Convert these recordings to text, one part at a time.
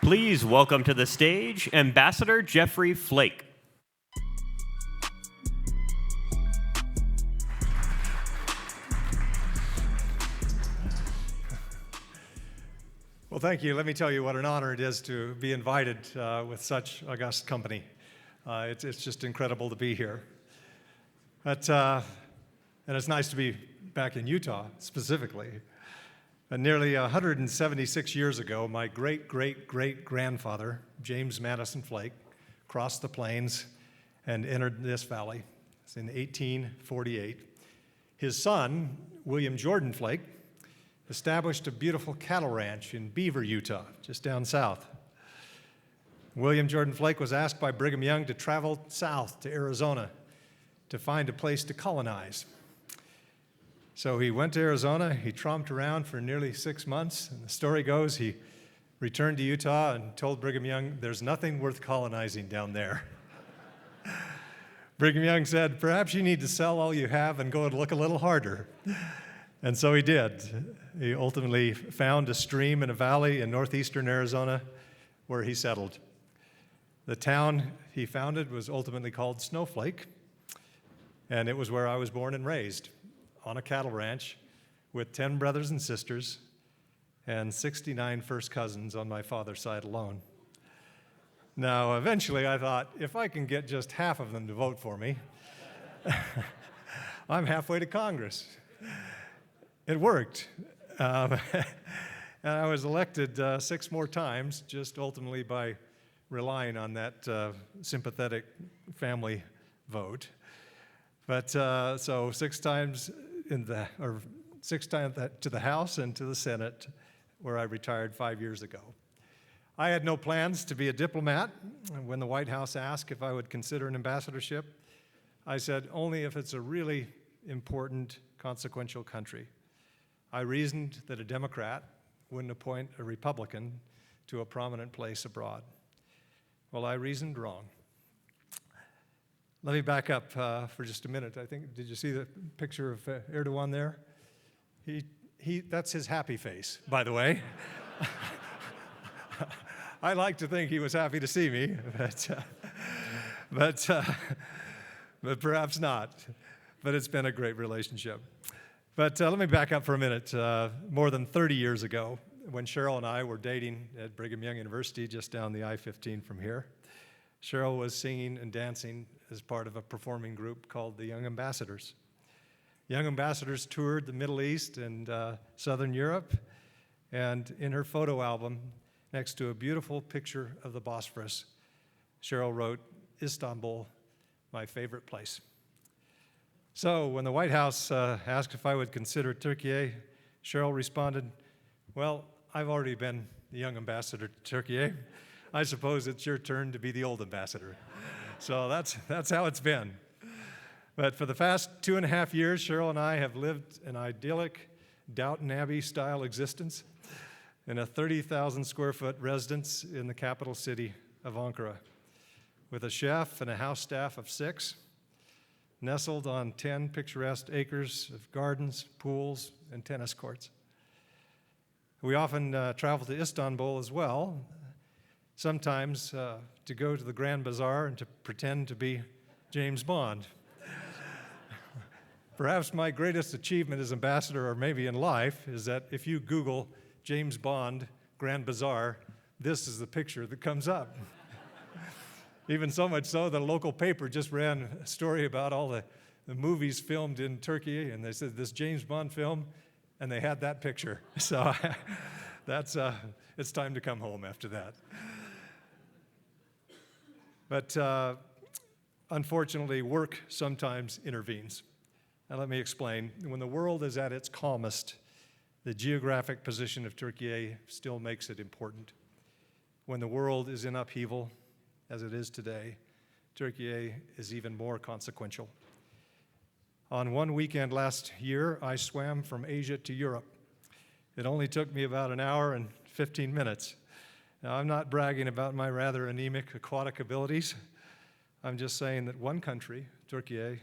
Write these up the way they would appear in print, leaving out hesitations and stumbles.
Please welcome to the stage Ambassador Jeffry Flake. Well, thank you. Let me tell you what an honor it is to be invited with such august company. It's just incredible to be here. And it's nice to be back in Utah, specifically. Nearly 176 years ago, my great-great-great-grandfather, James Madison Flake, crossed the plains and entered this valley. It's in 1848. His son, William Jordan Flake, established a beautiful cattle ranch in Beaver, Utah, just down south. William Jordan Flake was asked by Brigham Young to travel south to Arizona to find a place to colonize. So he went to Arizona, he tromped around for nearly 6 months, and the story goes he returned to Utah and told Brigham Young, "There's nothing worth colonizing down there." Brigham Young said, "Perhaps you need to sell all you have and go and look a little harder." And so he did. He ultimately found a stream in a valley in northeastern Arizona where he settled. The town he founded was ultimately called Snowflake, and it was where I was born and raised, on a cattle ranch with 10 brothers and sisters and 69 first cousins on my father's side alone. Now, eventually I thought, if I can get just half of them to vote for me, I'm halfway to Congress. It worked. And I was elected 6 more times, just ultimately by relying on that sympathetic family vote. But so 6 times to the House and to the Senate, where I retired 5 years ago. I had no plans to be a diplomat. When the White House asked if I would consider an ambassadorship, I said only if it's a really important, consequential country. I reasoned that a Democrat wouldn't appoint a Republican to a prominent place abroad. Well, I reasoned wrong. Let me back up for just a minute. I think, did you see the picture of Erdogan there? That's his happy face, by the way. I like to think he was happy to see me, but perhaps not. But it's been a great relationship. But let me back up for a minute. More than 30 years ago, when Cheryl and I were dating at Brigham Young University, just down the I-15 from here, Cheryl was singing and dancing as part of a performing group called the Young Ambassadors. Young Ambassadors toured the Middle East and Southern Europe, and in her photo album, next to a beautiful picture of the Bosphorus, Cheryl wrote, "Istanbul, my favorite place." So when the White House asked if I would consider Türkiye, Cheryl responded, "Well, I've already been the young ambassador to Türkiye. I suppose it's your turn to be the old ambassador." So that's how it's been. But for the past 2.5 years, Cheryl and I have lived an idyllic Downton Abbey-style existence in a 30,000 square foot residence in the capital city of Ankara, with a chef and a house staff of 6, nestled on 10 picturesque acres of gardens, pools, and tennis courts. We often travel to Istanbul as well, sometimes to go to the Grand Bazaar and to pretend to be James Bond. Perhaps my greatest achievement as ambassador, or maybe in life, is that if you Google James Bond Grand Bazaar, this is the picture that comes up. Even so much so that a local paper just ran a story about all the movies filmed in Turkey, and they said this James Bond film, and they had that picture. So it's time to come home after that. But unfortunately, work sometimes intervenes. Now let me explain. When the world is at its calmest, the geographic position of Türkiye still makes it important. When the world is in upheaval, as it is today, Türkiye is even more consequential. On one weekend last year, I swam from Asia to Europe. It only took me about an hour and 15 minutes. Now, I'm not bragging about my rather anemic aquatic abilities. I'm just saying that one country, Türkiye,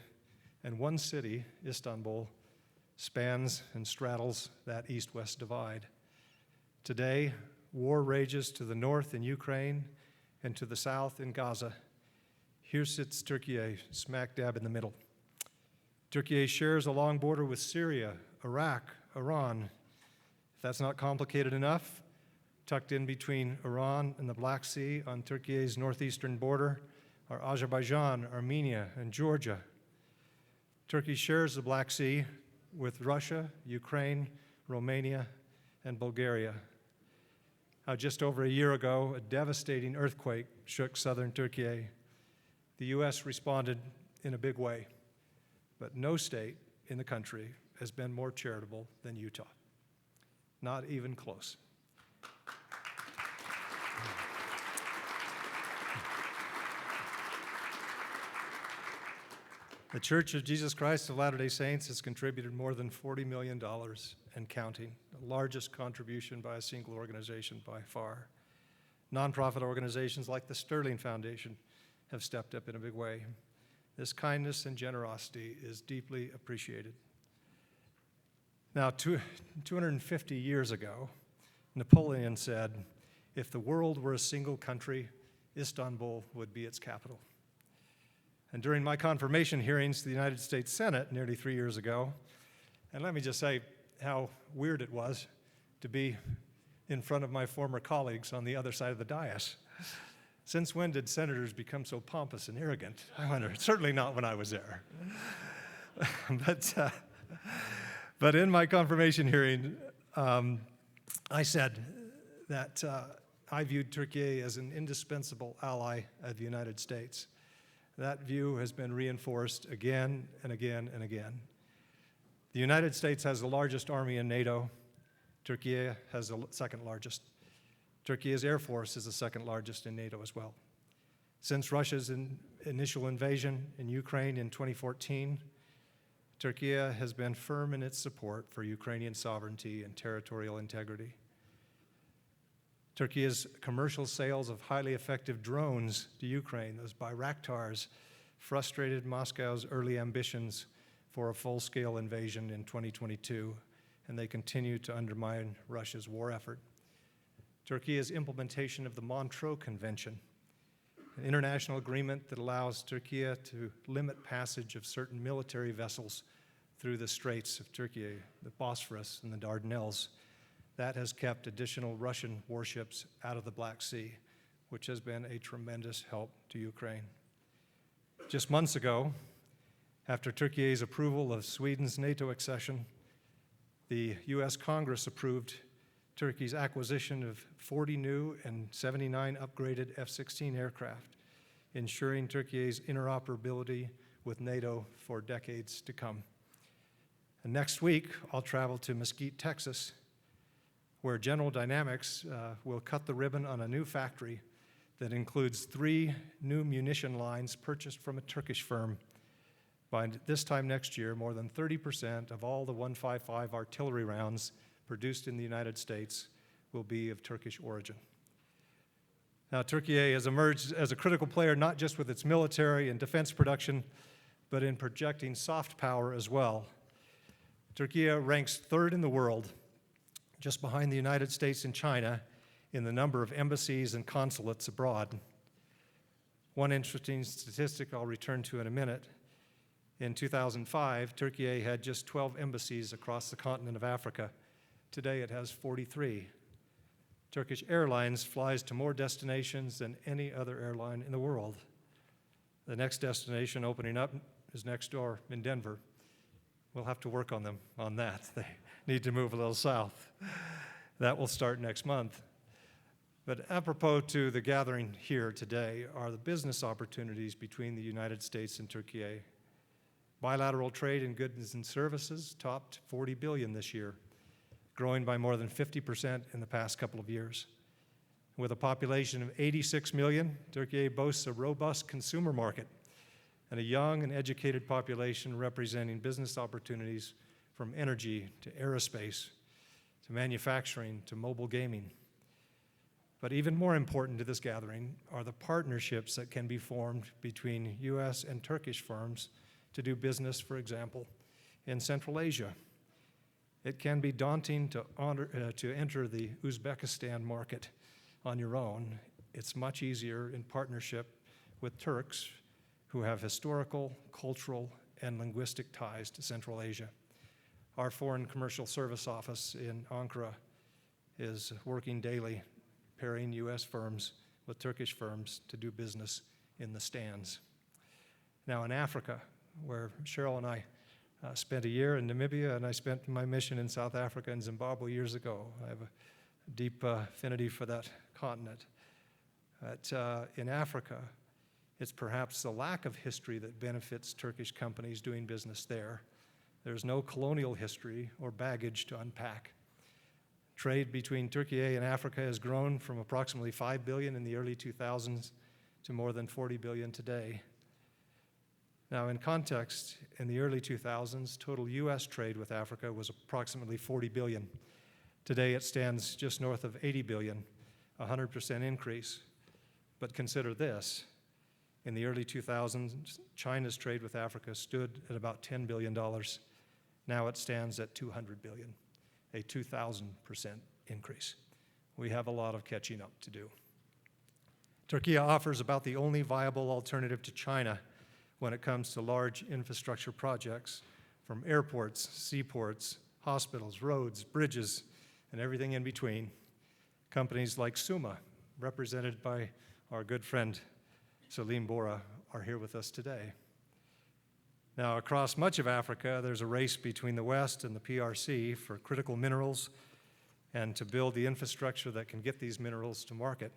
and one city, Istanbul, spans and straddles that east-west divide. Today, war rages to the north in Ukraine and to the south in Gaza. Here sits Türkiye, smack dab in the middle. Türkiye shares a long border with Syria, Iraq, Iran. If that's not complicated enough, tucked in between Iran and the Black Sea on Türkiye's northeastern border are Azerbaijan, Armenia, and Georgia. Turkey shares the Black Sea with Russia, Ukraine, Romania, and Bulgaria. Just over a year ago, a devastating earthquake shook southern Turkey. The U.S. responded in a big way, but no state in the country has been more charitable than Utah. Not even close. The Church of Jesus Christ of Latter-day Saints has contributed more than $40 million and counting, the largest contribution by a single organization by far. Nonprofit organizations like the Sterling Foundation have stepped up in a big way. This kindness and generosity is deeply appreciated. Now, 250 years ago, Napoleon said, if the world were a single country, Istanbul would be its capital. And during my confirmation hearings to the United States Senate nearly 3 years ago, and let me just say how weird it was to be in front of my former colleagues on the other side of the dais. Since when did senators become so pompous and arrogant? I wonder. Certainly not when I was there. But in my confirmation hearing, I said that I viewed Turkey as an indispensable ally of the United States. That view has been reinforced again and again and again. The United States has the largest army in NATO. Turkey has the second largest. Turkey's Air Force is the second largest in NATO as well. Since Russia's initial invasion in Ukraine in 2014, Turkey has been firm in its support for Ukrainian sovereignty and territorial integrity. Turkey's commercial sales of highly effective drones to Ukraine, those Bayraktars, frustrated Moscow's early ambitions for a full-scale invasion in 2022, and they continue to undermine Russia's war effort. Turkey's implementation of the Montreux Convention, an international agreement that allows Turkey to limit passage of certain military vessels through the Straits of Turkey, the Bosphorus and the Dardanelles. That has kept additional Russian warships out of the Black Sea, which has been a tremendous help to Ukraine. Just months ago, after Turkey's approval of Sweden's NATO accession, the U.S. Congress approved Turkey's acquisition of 40 new and 79 upgraded F-16 aircraft, ensuring Turkey's interoperability with NATO for decades to come. And next week, I'll travel to Mesquite, Texas, where General Dynamics will cut the ribbon on a new factory that includes 3 new munition lines purchased from a Turkish firm. By this time next year, more than 30% of all the 155 artillery rounds produced in the United States will be of Turkish origin. Now, Turkey has emerged as a critical player not just with its military and defense production, but in projecting soft power as well. Turkey ranks 3rd in the world, just behind the United States and China, in the number of embassies and consulates abroad. One interesting statistic I'll return to in a minute. In 2005, Turkey had just 12 embassies across the continent of Africa. Today it has 43. Turkish Airlines flies to more destinations than any other airline in the world. The next destination opening up is next door in Denver. We'll have to work on them on that. They need to move a little south. That will start next month. But apropos to the gathering here today are the business opportunities between the United States and Turkey. Bilateral trade in goods and services topped $40 billion this year, growing by more than 50% in the past couple of years. With a population of 86 million, Turkey boasts a robust consumer market and a young and educated population representing business opportunities from energy to aerospace to manufacturing to mobile gaming. But even more important to this gathering are the partnerships that can be formed between U.S. and Turkish firms to do business, for example, in Central Asia. It can be daunting to enter the Uzbekistan market on your own. It's much easier in partnership with Turks who have historical, cultural, and linguistic ties to Central Asia. Our Foreign Commercial Service Office in Ankara is working daily, pairing U.S. firms with Turkish firms to do business in the stands. Now in Africa, where Cheryl and I spent a year in Namibia, and I spent my mission in South Africa and Zimbabwe years ago. I have a deep affinity for that continent. But in Africa, it's perhaps the lack of history that benefits Turkish companies doing business there. There's no colonial history or baggage to unpack. Trade between Türkiye and Africa has grown from approximately $5 billion in the early 2000s to more than $40 billion today. Now, in context, in the early 2000s, total U.S. trade with Africa was approximately $40 billion. Today, it stands just north of $80 billion, a 100% increase. But consider this. In the early 2000s, China's trade with Africa stood at about $10 billion. Now it stands at $200 billion, a 2,000% increase. We have a lot of catching up to do. Turkey offers about the only viable alternative to China when it comes to large infrastructure projects, from airports, seaports, hospitals, roads, bridges, and everything in between. Companies like Suma, represented by our good friend Salim Bora, are here with us today. Now, across much of Africa, there's a race between the West and the PRC for critical minerals and to build the infrastructure that can get these minerals to market.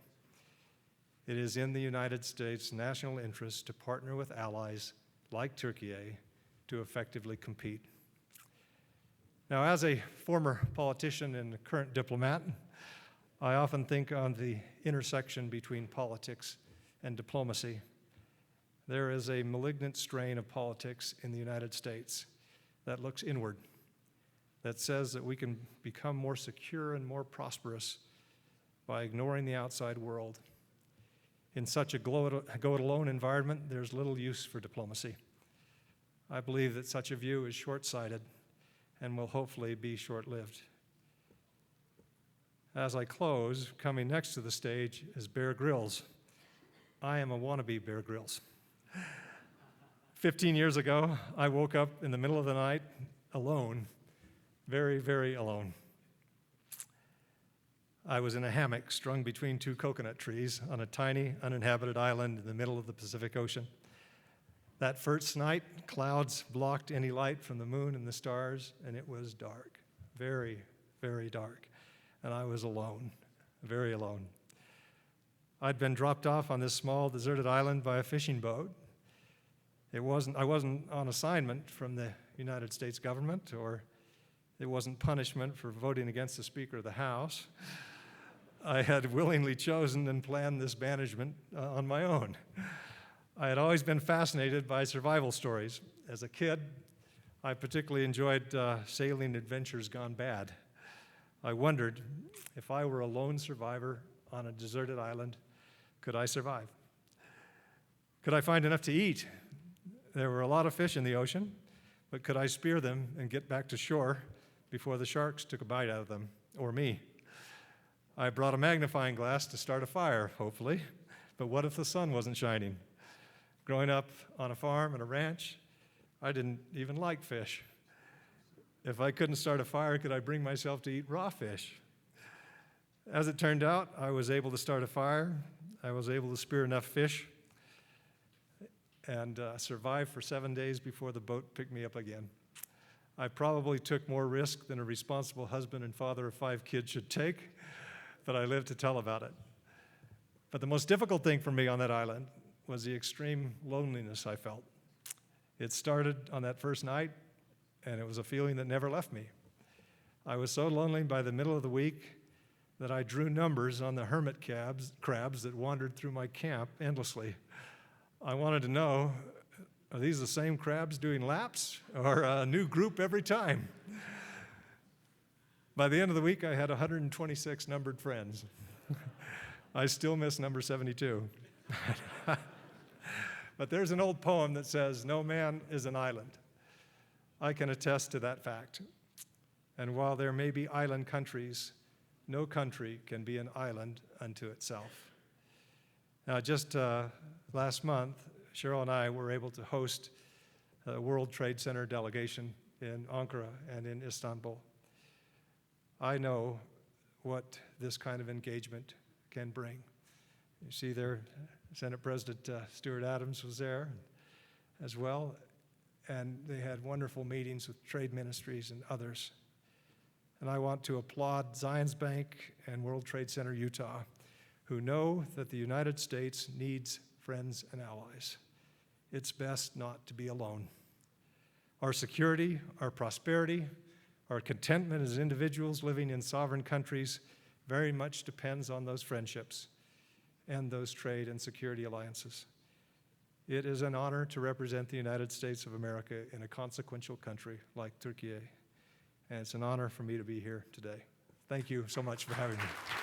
It is in the United States' national interest to partner with allies like Türkiye to effectively compete. Now, as a former politician and a current diplomat, I often think on the intersection between politics and diplomacy. There is a malignant strain of politics in the United States that looks inward, that says that we can become more secure and more prosperous by ignoring the outside world. In such a go-it-alone environment, there's little use for diplomacy. I believe that such a view is short-sighted and will hopefully be short-lived. As I close, coming next to the stage is Bear Grylls. I am a wannabe Bear Grylls. 15 years ago, I woke up in the middle of the night alone, very, very alone. I was in a hammock strung between two coconut trees on a tiny, uninhabited island in the middle of the Pacific Ocean. That first night, clouds blocked any light from the moon and the stars, and it was dark, very, very dark. And I was alone, very alone. I'd been dropped off on this small, deserted island by a fishing boat. I wasn't on assignment from the United States government, or it wasn't punishment for voting against the Speaker of the House. I had willingly chosen and planned this banishment on my own. I had always been fascinated by survival stories. As a kid, I particularly enjoyed sailing adventures gone bad. I wondered, if I were a lone survivor on a deserted island, could I survive? Could I find enough to eat? There were a lot of fish in the ocean, but could I spear them and get back to shore before the sharks took a bite out of them, or me? I brought a magnifying glass to start a fire, hopefully, but what if the sun wasn't shining? Growing up on a farm and a ranch, I didn't even like fish. If I couldn't start a fire, could I bring myself to eat raw fish? As it turned out, I was able to start a fire. I was able to spear enough fish and survive for 7 days before the boat picked me up again. I probably took more risk than a responsible husband and father of 5 kids should take, but I lived to tell about it. But the most difficult thing for me on that island was the extreme loneliness I felt. It started on that first night, and it was a feeling that never left me. I was so lonely by the middle of the week that I drew numbers on the hermit crabs that wandered through my camp endlessly. I wanted to know, are these the same crabs doing laps, or a new group every time? By the end of the week, I had 126 numbered friends. I still miss number 72. But there's an old poem that says, "No man is an island." I can attest to that fact. And while there may be island countries, no country can be an island unto itself. Now, just last month, Cheryl and I were able to host a World Trade Center delegation in Ankara and in Istanbul. I know what this kind of engagement can bring. You see there, Senate President Stuart Adams was there as well, and they had wonderful meetings with trade ministries and others. And I want to applaud Zions Bank and World Trade Center Utah, who know that the United States needs friends and allies. It's best not to be alone. Our security, our prosperity, our contentment as individuals living in sovereign countries very much depends on those friendships and those trade and security alliances. It is an honor to represent the United States of America in a consequential country like Türkiye, and it's an honor for me to be here today. Thank you so much for having me.